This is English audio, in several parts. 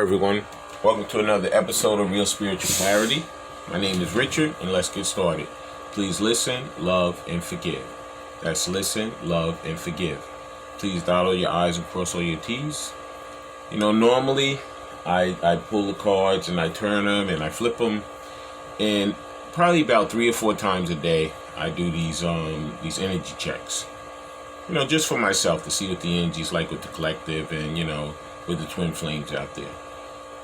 everyone. Welcome to another episode of Real Spiritual Clarity. My name is Richard, and let's get started. Please listen, love, and forgive. That's listen, love, and forgive. Please dot all your I's and cross all your T's. Normally I pull the cards and I turn them and I flip them, and probably about 3 or 4 times a day I do these energy checks. Just for myself to see what the energy's like with the collective and with the twin flames out there.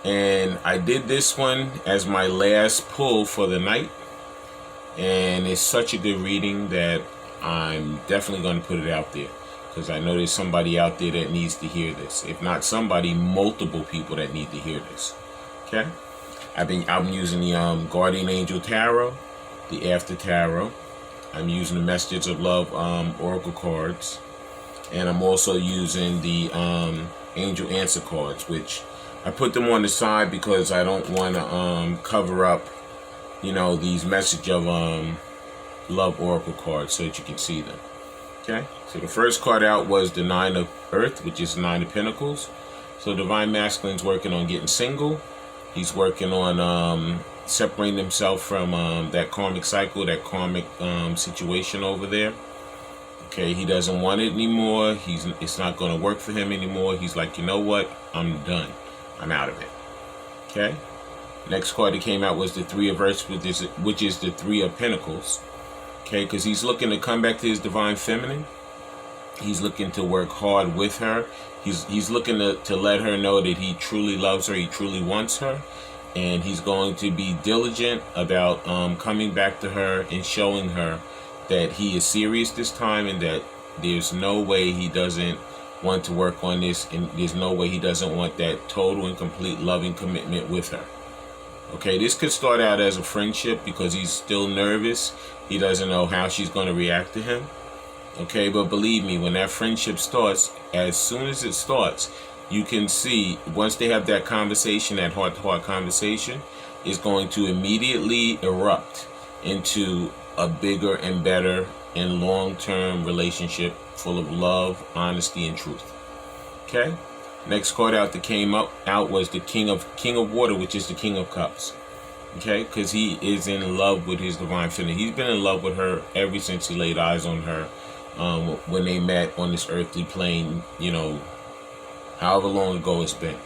And I did this one as my last pull for the night, and it's such a good reading that I'm definitely going to put it out there, because I know there's somebody out there that needs to hear this. If not somebody, multiple people that need to hear this. Okay, I'm using the Guardian Angel Tarot, the After Tarot. I'm using the Messages of Love Oracle cards, and I'm also using the Angel Answer cards, which I put them on the side because I don't want to cover up, these Message of Love Oracle cards so that you can see them. Okay, so the first card out was the Nine of Earth, which is 9 of Pentacles. So Divine Masculine's working on getting single. He's working on separating himself from that karmic cycle, that karmic situation over there. Okay, he doesn't want it anymore. It's not going to work for him anymore. He's like, you know what? I'm done. I'm out of it. Okay. Next card that came out was the Three of Earths, which is the 3 of Pentacles. Okay, because he's looking to come back to his divine feminine. He's looking to work hard with her. He's looking to let her know that he truly loves her. He truly wants her. And he's going to be diligent about coming back to her and showing her that he is serious this time, and that there's no way he doesn't want to work on this, and there's no way he doesn't want that total and complete loving commitment with her. Okay, this could start out as a friendship because he's still nervous. He doesn't know how she's going to react to him. Okay, but believe me, when that friendship starts, as soon as it starts, you can see once they have that conversation, that heart-to-heart conversation, is going to immediately erupt into a bigger and better and long-term relationship full of love, honesty, and truth. Okay? Next card out that came out was the King of Water, which is the King of Cups. Okay? Because he is in love with his divine feminine. He's been in love with her ever since he laid eyes on her when they met on this earthly plane, however long ago it's been.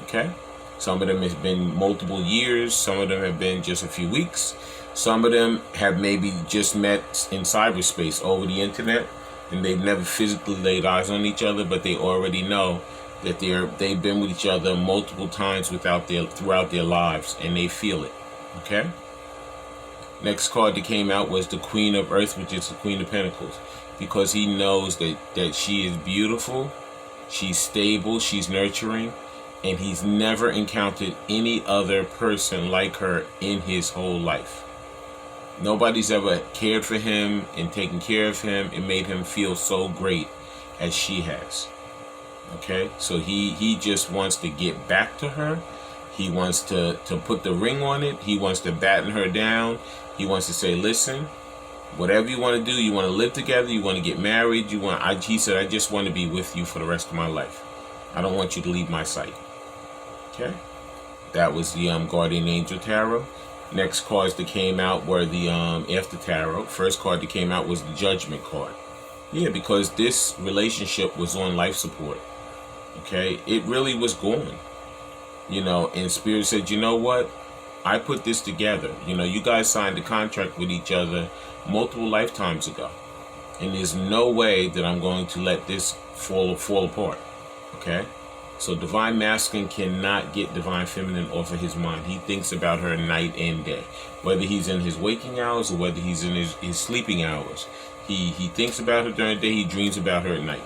Okay? Some of them has been multiple years. Some of them have been just a few weeks. Some of them have maybe just met in cyberspace over the internet, and they've never physically laid eyes on each other, but they already know that they've been with each other multiple times throughout their lives, and they feel it. Okay? Next card that came out was the Queen of Earth, which is the Queen of Pentacles, because he knows that she is beautiful, she's stable, she's nurturing, and he's never encountered any other person like her in his whole life. Nobody's ever cared for him and taken care of him and made him feel so great as she has. Okay, so he just wants to get back to her. He wants to put the ring on it. He wants to batten her down. He wants to say, listen, whatever you want to do, you want to live together, you want to get married, he said, I just want to be with you for the rest of my life. I don't want you to leave my sight. Okay, that was the Guardian Angel Tarot. Next cards that came out were the After Tarot. First card that came out was the Judgment card. Yeah, because this relationship was on life support. Okay, it really was going. And Spirit said, you know what? I put this together. You guys signed a contract with each other multiple lifetimes ago, and there's no way that I'm going to let this fall apart. Okay? So Divine Masculine cannot get Divine Feminine off of his mind. He thinks about her night and day. Whether he's in his waking hours or whether he's in his sleeping hours. He thinks about her during the day. He dreams about her at night.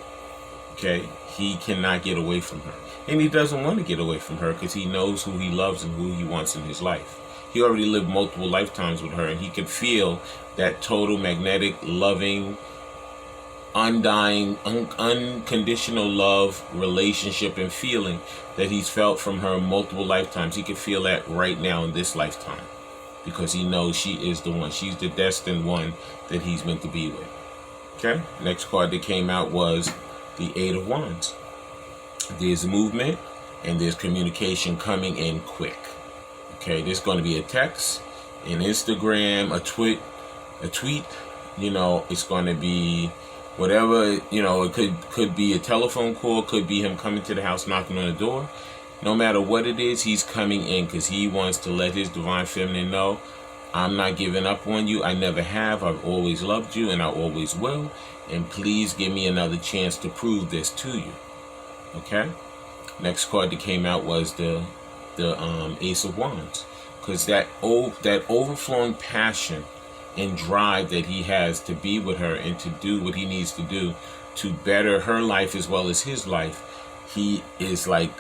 Okay? He cannot get away from her. And he doesn't want to get away from her because he knows who he loves and who he wants in his life. He already lived multiple lifetimes with her, and he could feel that total magnetic, loving, undying, unconditional love, relationship, and feeling that he's felt from her multiple lifetimes. He could feel that right now in this lifetime because he knows she is the one. She's the destined one that he's meant to be with. Okay, next card that came out was the Eight of Wands. There's movement, and there's communication coming in quick. Okay, there's going to be a text, an Instagram, a tweet. It's going to be whatever. It could be a telephone call, could be him coming to the house, knocking on the door. No matter what it is, he's coming in because he wants to let his divine feminine know, I'm not giving up on you. I never have. I've always loved you, and I always will. And please give me another chance to prove this to you. Okay? Next card that came out was the Ace of Wands, because that overflowing passion and drive that he has to be with her and to do what he needs to do to better her life as well as his life, he is like,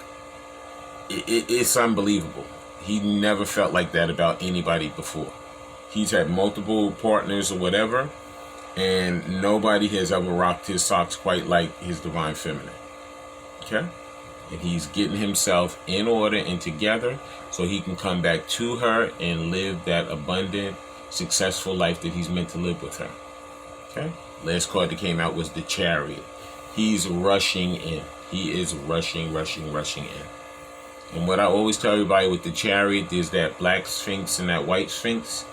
it's unbelievable. He never felt like that about anybody before. He's had multiple partners or whatever, and nobody has ever rocked his socks quite like his divine feminine. Okay? And he's getting himself in order and together so he can come back to her and live that abundant, successful life that he's meant to live with her. Okay? Last card that came out was the Chariot. He's rushing in. He is rushing in. And what I always tell everybody with the Chariot, there's that black sphinx and that white sphinx.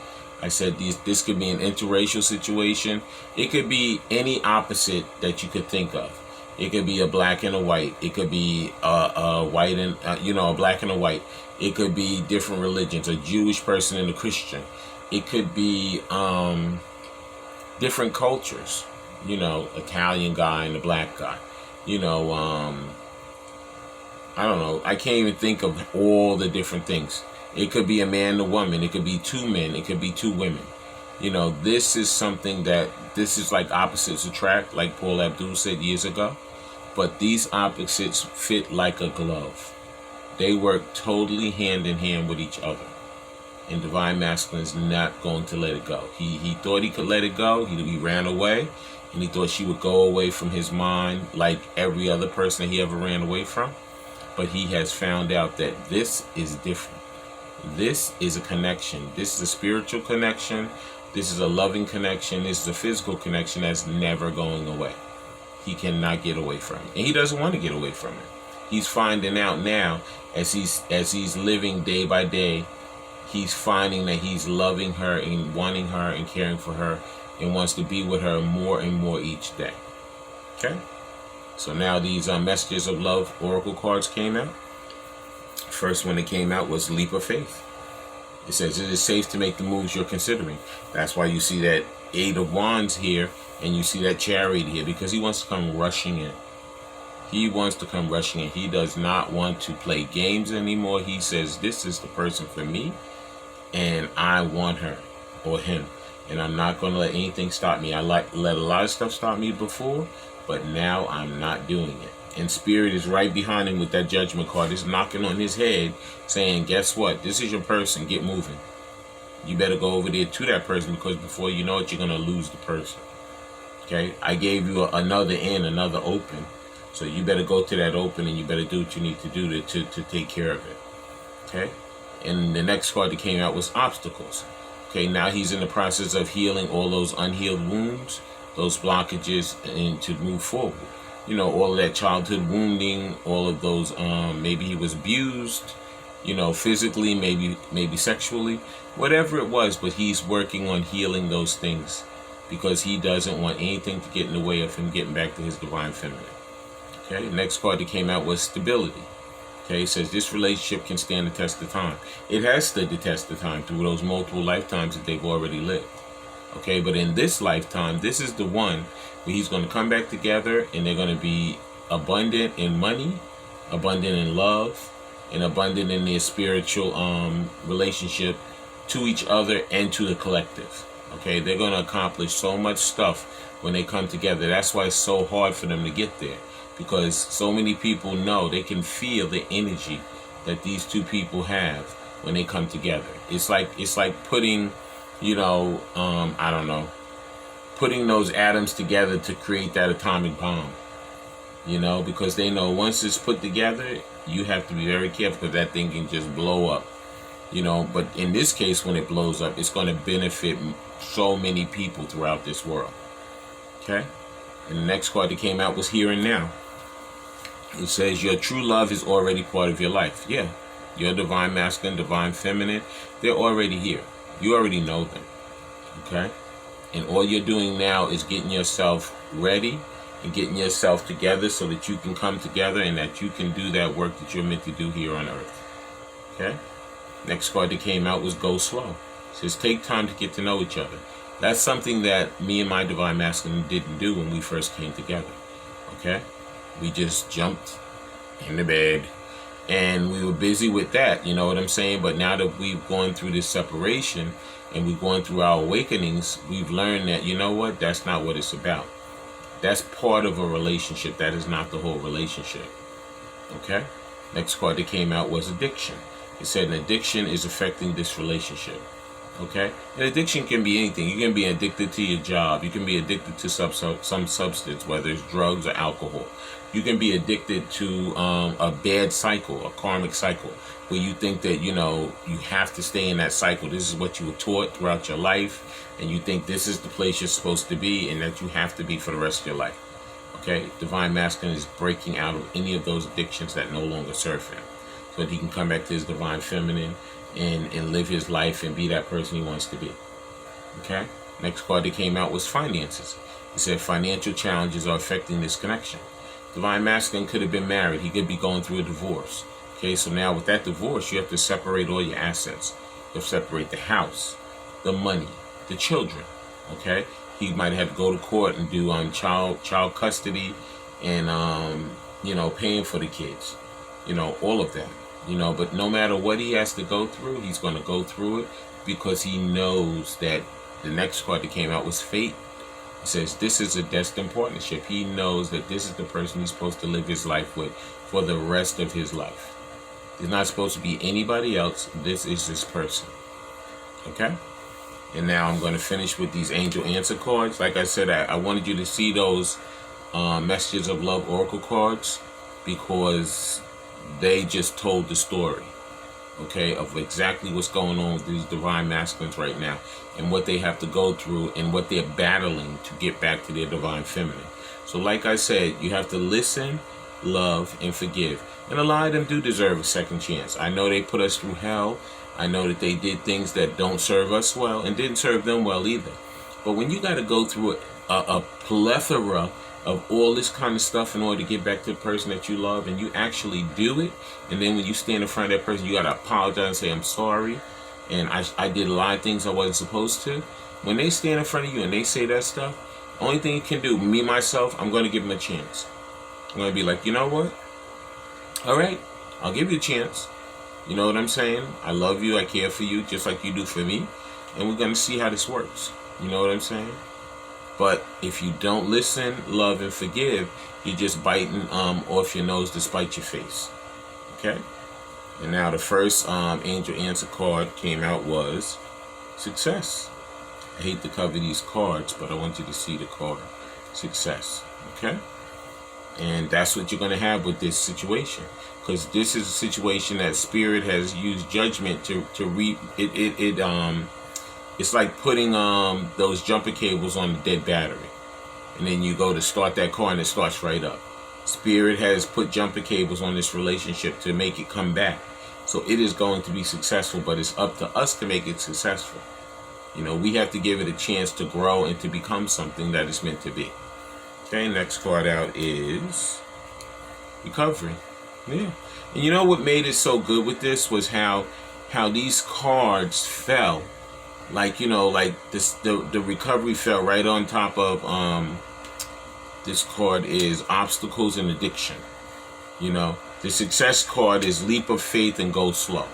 I said this could be an interracial situation. It could be any opposite that you could think of. It could be a black and a white. It could be a white and a black and a white. It could be different religions, a Jewish person and a Christian. It could be different cultures. Italian guy and a black guy. I don't know. I can't even think of all the different things. It could be a man and a woman. It could be two men. It could be two women. This is something this is like opposites attract, like Paul Abdul said years ago. But these opposites fit like a glove. They work totally hand in hand with each other. And Divine Masculine is not going to let it go. He thought he could let it go. He ran away. And he thought she would go away from his mind like every other person he ever ran away from. But he has found out that this is different. This is a connection. This is a spiritual connection. This is a loving connection. This is a physical connection that's never going away. He cannot get away from it. And he doesn't want to get away from it. He's finding out now as he's living day by day, he's finding that he's loving her and wanting her and caring for her and wants to be with her more and more each day. Okay? So now these messages of love oracle cards came out. First one that came out was Leap of Faith. It says it is safe to make the moves you're considering. That's why you see that Eight of Wands here and you see that Chariot here, because he wants to come rushing in. He wants to come rushing in. He does not want to play games anymore. He says, this is the person for me and I want her or him. And I'm not going to let anything stop me. I let a lot of stuff stop me before, but now I'm not doing it. And Spirit is right behind him with that Judgment card. It's knocking on his head saying, guess what? This is your person. Get moving. You better go over there to that person, because before you know it, you're going to lose the person. Okay? I gave you another in, another open. So you better go to that open and you better do what you need to do to take care of it. Okay? And the next card that came out was Obstacles. Okay, now he's in the process of healing all those unhealed wounds, those blockages, and to move forward. All of that childhood wounding, all of those, maybe he was abused, physically, maybe sexually, whatever it was, but he's working on healing those things because he doesn't want anything to get in the way of him getting back to his divine feminine. Okay, next card that came out was Stability. Okay, it says this relationship can stand the test of time. It has stood the test of time through those multiple lifetimes that they've already lived. Okay, but in this lifetime, this is the one where he's going to come back together and they're going to be abundant in money, abundant in love, and abundant in their spiritual relationship to each other and to the collective. Okay, they're going to accomplish so much stuff when they come together. That's why it's so hard for them to get there, because so many people know, they can feel the energy that these two people have when they come together. It's like putting, I don't know, putting those atoms together to create that atomic bomb. Because they know once it's put together, you have to be very careful because that thing can just blow up. But in this case, when it blows up, it's going to benefit so many people throughout this world. Okay? And the next card that came out was Here and Now. It says your true love is already part of your life. Yeah, your divine masculine, divine feminine, they're already here. You already know them. Okay? And all you're doing now is getting yourself ready and getting yourself together so that you can come together and that you can do that work that you're meant to do here on earth. Okay? Next card that came out was Go Slow. It says take time to get to know each other. That's something that me and my divine masculine didn't do when we first came together. Okay? We just jumped in the bed and we were busy with that, you know what I'm saying? But now that we've gone through this separation and we've gone through our awakenings, we've learned that, you know what, that's not what it's about. That's part of a relationship. That is not the whole relationship. Okay? Next card that came out was Addiction. It said an addiction is affecting this relationship. Okay? An addiction can be anything. You can be addicted to your job. You can be addicted to some substance, whether it's drugs or alcohol. You can be addicted to a bad cycle, a karmic cycle, where you think that, you know, you have to stay in that cycle. This is what you were taught throughout your life, and you think this is the place you're supposed to be and that you have to be for the rest of your life. Okay? Divine Masculine is breaking out of any of those addictions that no longer serve him, so that he can come back to his Divine Feminine and live his life and be that person he wants to be. Okay? Next card that came out was Finances. It said financial challenges are affecting this connection. Divine Masculine could have been married. He could be going through a divorce. Okay, so now with that divorce, you have to separate all your assets. You have to separate the house, the money, the children. Okay, he might have to go to court and do child custody and you know, paying for the kids. You know, all of that. You know, but no matter what he has to go through, he's going to go through it because he knows that the next card that came out was Fate. It says this is a destined partnership. He knows that this is the person he's supposed to live his life with for the rest of his life. He's not supposed to be anybody else. This is this person. Okay? And now I'm going to finish with these angel answer cards. Like I said, I wanted you to see those messages of love oracle cards because they just told the story, okay, of exactly what's going on with these divine masculines right now and what they have to go through and what they're battling to get back to their divine feminine. So like I said, you have to listen, love, and forgive. And a lot of them do deserve a second chance. I know they put us through hell. I know that they did things that don't serve us well and didn't serve them well either. But when you got to go through a plethora of all this kind of stuff in order to get back to the person that you love, and you actually do it, and then when you stand in front of that person, you got to apologize and say, I'm sorry, and I did a lot of things I wasn't supposed to. When they stand in front of you and they say that stuff, only thing you can do, me, myself, I'm going to give them a chance. I'm going to be like, you know what? All right, I'll give you a chance. You know what I'm saying? I love you, I care for you, just like you do for me, and we're going to see how this works. You know what I'm saying? But if you don't listen, love, and forgive, you're just biting off your nose to spite your face. Okay? And now the first angel answer card came out was Success. I hate to cover these cards, but I want you to see the card. Success. Okay? And that's what you're going to have with this situation. Because this is a situation that Spirit has used judgment to reap. It's like putting those jumper cables on the dead battery. And then you go to start that car and it starts right up. Spirit has put jumper cables on this relationship to make it come back. So it is going to be successful, but it's up to us to make it successful. You know, we have to give it a chance to grow and to become something that it's meant to be. Okay, next card out is Recovery. Yeah. And you know what made it so good with this was how these cards fell. Like, you know, like this, the recovery fell right on top of this card is Obstacles and Addiction. You know, the Success card is Leap of Faith and Go Slow.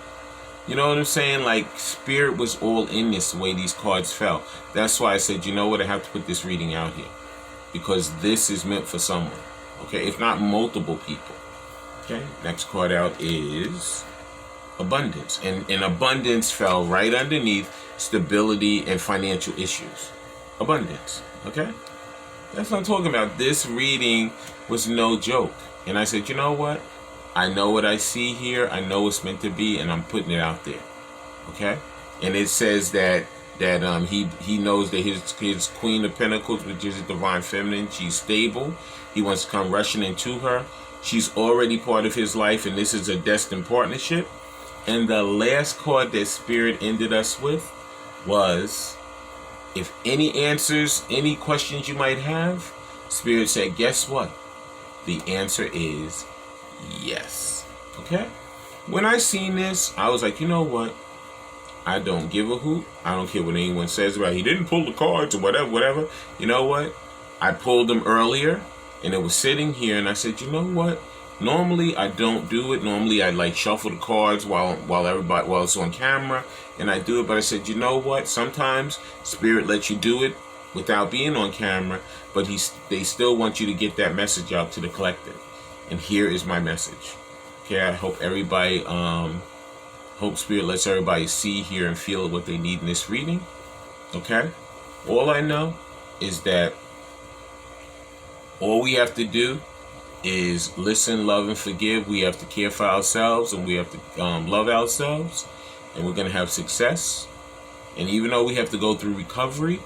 You know what I'm saying? Like, Spirit was all in this, the way these cards fell. That's why I said, you know what, I have to put this reading out here, because this is meant for someone, okay, if not multiple people. Okay, next card out is Abundance, and abundance fell right underneath stability and financial issues. Abundance. Okay, that's what I'm talking about. This reading was no joke, and I said, you know what, I know what I see here, I know it's meant to be, and I'm putting it out there. Okay, and it says that he knows that his Queen of Pentacles, which is a divine feminine, she's stable. He wants to come rushing into her. She's already part of his life, and this is a destined partnership. And the last card that Spirit ended us with was, if any answers, any questions you might have, Spirit said, guess what? The answer is yes. Okay? When I seen this, I was like, you know what? I don't give a hoot. I don't care what anyone says about it. He didn't pull the cards or whatever. You know what? I pulled them earlier, and it was sitting here, and I said, you know what? Normally I don't do it. Normally I like shuffle the cards while it's on camera, and I do it. But I said, you know what? Sometimes Spirit lets you do it without being on camera, but they still want you to get that message out to the collective. And here is my message. Okay, I hope everybody, hope Spirit lets everybody see, hear, and feel what they need in this reading. Okay? All I know is that all we have to do is listen, love, and forgive. We have to care for ourselves, and we have to love ourselves, and we're going to have success. And even though we have to go through recovery,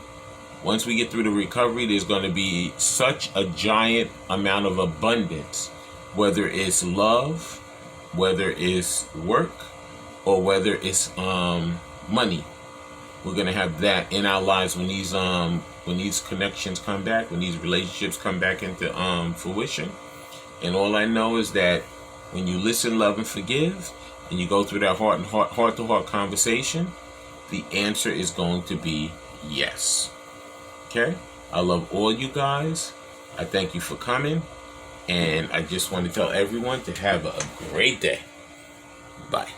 once we get through the recovery, there's going to be such a giant amount of abundance, whether it's love, whether it's work, or whether it's money. We're going to have that in our lives when these connections come back, when these relationships come back into fruition. And all I know is that when you listen, love, and forgive, and you go through that heart-to-heart conversation, the answer is going to be yes. Okay? I love all you guys. I thank you for coming. And I just want to tell everyone to have a great day. Bye.